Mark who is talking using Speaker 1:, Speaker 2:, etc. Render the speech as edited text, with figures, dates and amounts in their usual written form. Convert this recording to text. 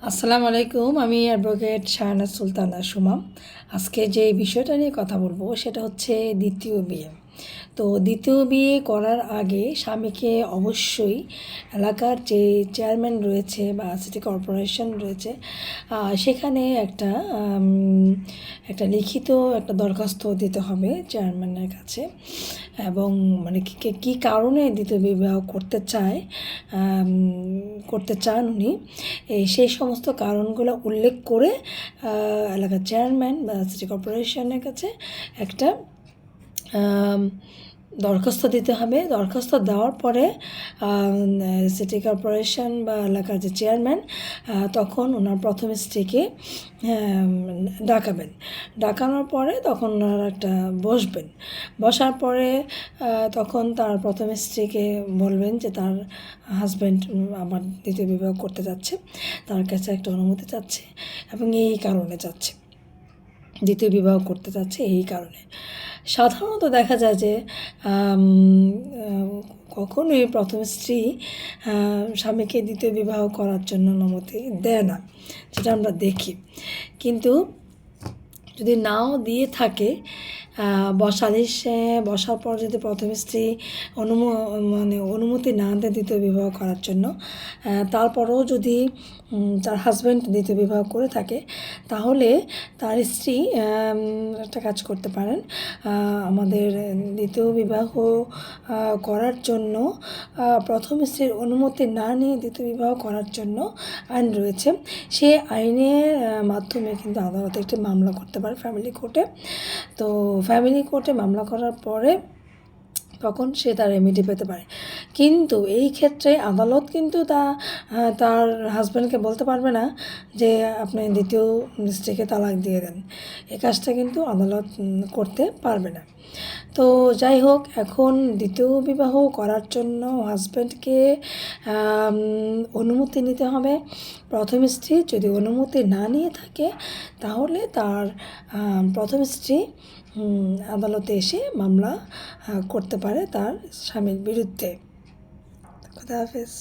Speaker 1: আসসালামু আলাইকুম। আমি অ্যাডভোকেট শাহানাজ সুলতানা সুমা। আজকে যে বিষয়টা নিয়ে কথা বলবো সেটা হচ্ছে দ্বিতীয় বিয়ে। তো দ্বিতীয় বিয়ে করার আগে স্বামীকে অবশ্যই এলাকার যে চেয়ারম্যান রয়েছে বা সিটি কর্পোরেশন রয়েছে সেখানে একটা লিখিত একটা দরখাস্ত দিতে হবে চেয়ারম্যানের কাছে, এবং মানে কী কারণে দ্বিতীয় বিবাহ করতে চান উনি, সেই সমস্ত কারণগুলো উল্লেখ করে এলাকার চেয়ারম্যান বা সিটি কর্পোরেশনের কাছে একটা দরখাস্ত দিতে হবে। দরখাস্ত দেওয়ার পরে সিটি কর্পোরেশন বা এলাকার যে চেয়ারম্যান তখন ওনার প্রথম স্ত্রীকে ডাকানোর পরে তখন ওনারা বসবেন। বসার পরে তখন তার প্রথম স্ত্রীকে বলবেন যে তার হাজব্যান্ড আবার দ্বিতীয় বিবাহ করতে যাচ্ছে, তার কাছে একটা অনুমতি চাচ্ছে এবং এই কারণে চাচ্ছে, দ্বিতীয় বিবাহ করতে চাচ্ছে এই কারণে। সাধারণত দেখা যায় যে কখনোই প্রথম স্ত্রী স্বামীকে দ্বিতীয় বিবাহ করার জন্য অনুমতি দেয় না, যেটা আমরা দেখি। কিন্তু যদি নাও দিয়ে থাকে, বসার পর যদি প্রথম স্ত্রী অনুমতি না দেয় দ্বিতীয় বিবাহ করার জন্য, তারপরেও যদি তার হাজব্যান্ড দ্বিতীয় বিবাহ করে থাকে, তাহলে তার স্ত্রী একটা কাজ করতে পারেন। আমাদের দ্বিতীয় বিবাহ করার জন্য প্রথম স্ত্রীর অনুমতি না নিয়ে দ্বিতীয় বিবাহ করার জন্য আইন রয়েছে। সেই আইনের মাধ্যমে কিন্তু আদালতে একটি মামলা করতে পারে ফ্যামিলি কোর্টে। তো ফ্যামিলি কোর্টে মামলা করার পরে তখন সে তার রেমিডি পেতে পারে। কিন্তু এই ক্ষেত্রে আদালত কিন্তু তার হাজব্যান্ডকে বলতে পারবে না যে আপনি দ্বিতীয় স্ত্রীকে তালাক দিয়ে দেন। এই কাজটা কিন্তু আদালত করতে পারবে না। তো যাই হোক, এখন দ্বিতীয় বিবাহ করার জন্য হাজব্যান্ডকে অনুমতি নিতে হবে। প্রথম স্ত্রী যদি অনুমতি না নিয়ে থাকে, তাহলে তার প্রথম স্ত্রী আদালতে এসে মামলা করতে পারে তার স্বামীর বিরুদ্ধে। খোদা হাফেজ।